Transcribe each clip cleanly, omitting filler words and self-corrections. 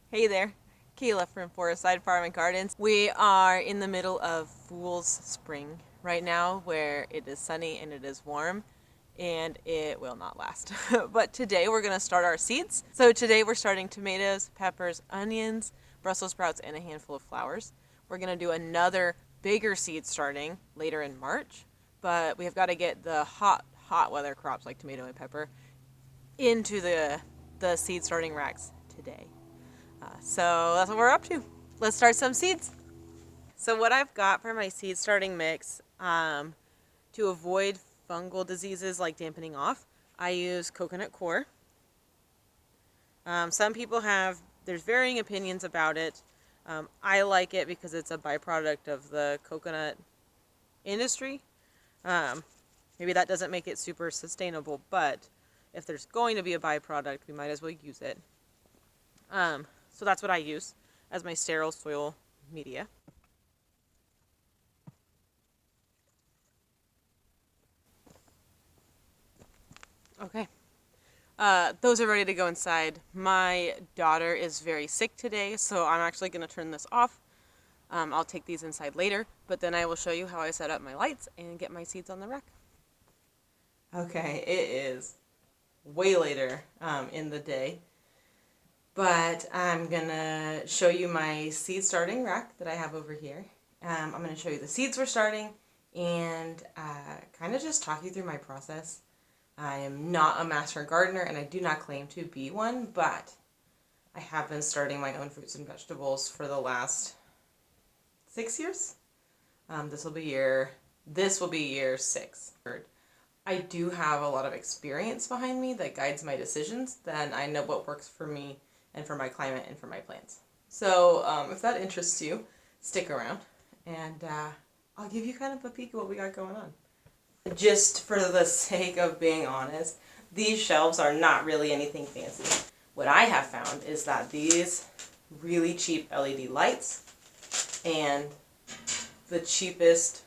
Hey there, Kayla from Forestside Farm and Gardens. We are in the middle of Fool's Spring right now, where it is sunny and it is warm, and it will not last. But today we're going to start our seeds. So today we're starting tomatoes, peppers, onions, Brussels sprouts, and a handful of flowers. We're going to do another bigger seed starting later in March, but we have got to get the hot weather crops like tomato and pepper into the seed starting racks today. So that's what we're up to. Let's start some seeds. So what I've got for my seed starting mix, to avoid fungal diseases like dampening off, I use coconut coir. Some people there's varying opinions about it. I like it because it's a byproduct of the coconut industry. Um, Maybe that doesn't make it super sustainable, but if there's going to be a byproduct, we might as well use it. So that's what I use as my sterile soil media. Okay. Those are ready to go inside. My daughter is very sick today, so I'm actually going to turn this off. I'll take these inside later, but then I will show you how I set up my lights and get my seeds on the rack. Okay, it is way later in the day, but I'm going to show you my seed starting rack that I have over here. I'm going to show you the seeds we're starting and kind of just talk you through my process. I am not a master gardener and I do not claim to be one, but I have been starting my own fruits and vegetables for the last 6 years. This will be year 6. I do have a lot of experience behind me that guides my decisions. Then I know what works for me and for my climate and for my plants. So if that interests you, stick around and I'll give you kind of a peek of what we got going on. Just for the sake of being honest, these shelves are not really anything fancy. What I have found is that these really cheap LED lights and the cheapest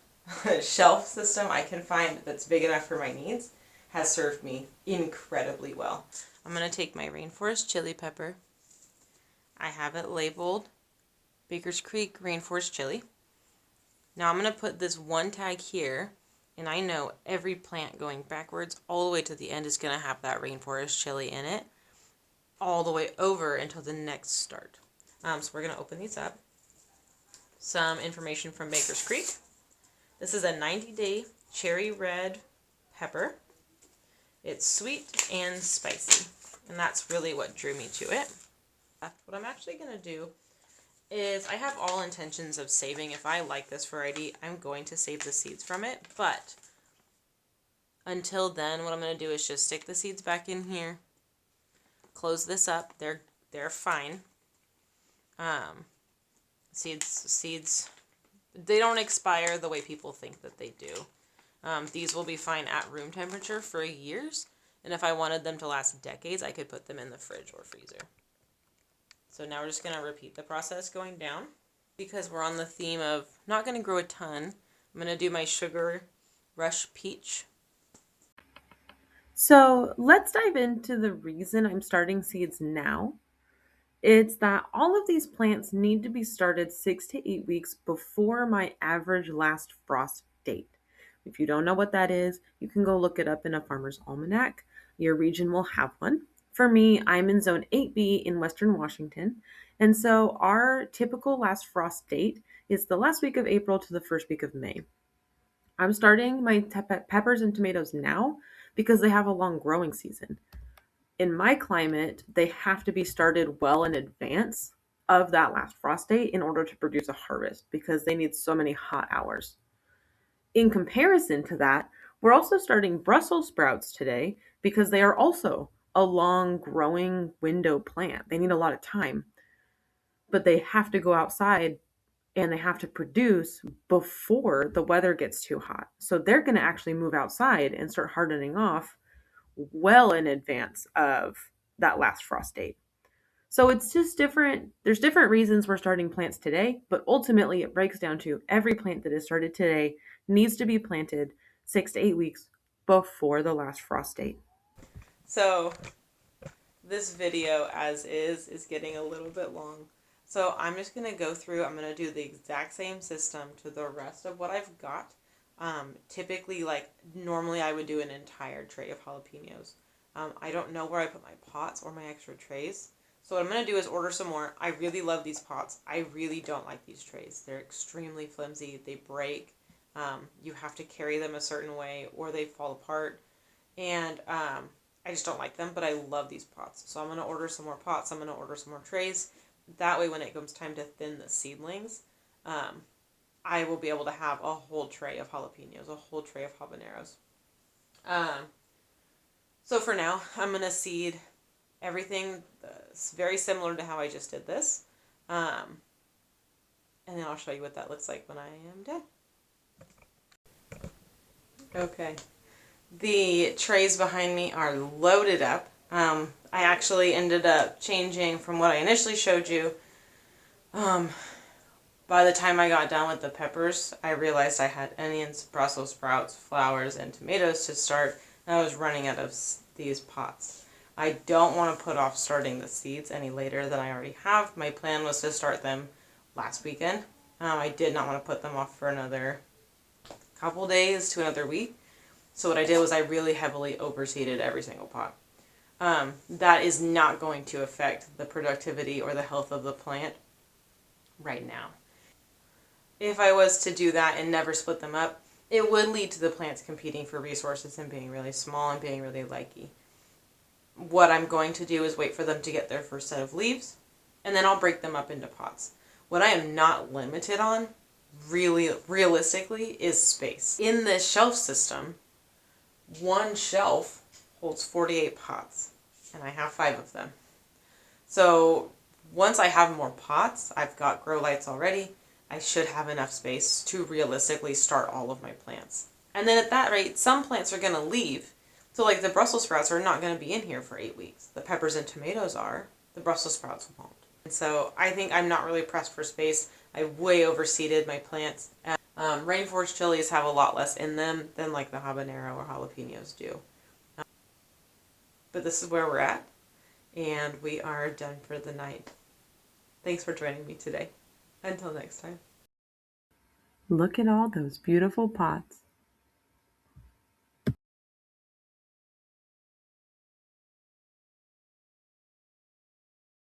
shelf system I can find that's big enough for my needs has served me incredibly well. I'm going to take my Rainforest chili pepper. I have it labeled Baker's Creek Rainforest Chili. Now I'm going to put this one tag here. And I know every plant going backwards all the way to the end is going to have that rainforest chili in it all the way over until the next start. So we're going to open these up. Some information from Baker's Creek. This is a 90-day cherry red pepper. It's sweet and spicy. And that's really what drew me to it. What I'm actually going to do is I have all intentions of saving. If I like this variety, I'm going to save the seeds from it. But until then, what I'm going to do is just stick the seeds back in here. Close this up. They're fine. Seeds, they don't expire the way people think that they do. These will be fine at room temperature for years. And if I wanted them to last decades, I could put them in the fridge or freezer. So now we're just going to repeat the process going down. Because we're on the theme of not going to grow a ton, I'm going to do my Sugar Rush Peach. So let's dive into the reason I'm starting seeds now. It's that all of these plants need to be started 6 to 8 weeks before my average last frost date. If you don't know what that is, you can go look it up in a farmer's almanac. Your region will have one. For me, I'm in zone 8B in Western Washington. And so our typical last frost date is the last week of April to the first week of May. I'm starting my peppers and tomatoes now because they have a long growing season. In my climate, they have to be started well in advance of that last frost date in order to produce a harvest because they need so many hot hours. In comparison to that, we're also starting Brussels sprouts today because they are also a long growing window plant. They need a lot of time, but they have to go outside and they have to produce before the weather gets too hot. So they're going to actually move outside and start hardening off well in advance of that last frost date. So it's just different. There's different reasons we're starting plants today, but ultimately it breaks down to every plant that is started today needs to be planted 6 to 8 weeks before the last frost date. So This video as is getting a little bit long. So I'm just going to go through, I'm going to do the exact same system to the rest of what I've got. Typically, like, normally I would do an entire tray of jalapenos. I don't know where I put my pots or my extra trays. So what I'm going to do is order some more. I really love these pots. I really don't like these trays. They're extremely flimsy. They break. You have to carry them a certain way or they fall apart. And I just don't like them, but I love these pots. So I'm going to order some more pots. I'm going to order some more trays. That way when it comes time to thin the seedlings, I will be able to have a whole tray of jalapenos, a whole tray of habaneros. So for now, I'm going to seed everything very similar to how I just did this. And then I'll show you what that looks like when I am done. Okay. The trays behind me are loaded up. I actually ended up changing from what I initially showed you. By the time I got done with the peppers, I realized I had onions, Brussels sprouts, flowers, and tomatoes to start, and I was running out of these pots. I don't want to put off starting the seeds any later than I already have. My plan was to start them last weekend. I did not want to put them off for another couple days to another week. So what I did was I really heavily overseeded every single pot. That is not going to affect the productivity or the health of the plant right now. If I was to do that and never split them up, it would lead to the plants competing for resources and being really small and being really leggy. What I'm going to do is wait for them to get their first set of leaves, and then I'll break them up into pots. What I am not limited on, really realistically, is space. In this shelf system, one shelf holds 48 pots, and I have 5 of them. So once I have more pots, I've got grow lights already, I should have enough space to realistically start all of my plants. And then at that rate, some plants are going to leave. So like the Brussels sprouts are not going to be in here for 8 weeks. The peppers and tomatoes are. The Brussels sprouts won't. And so I think I'm not really pressed for space. I way overseeded my plants. Rainforest chilies have a lot less in them than like the habanero or jalapenos do. But this is where we're at. And we are done for the night. Thanks for joining me today. Until next time. Look at all those beautiful pots.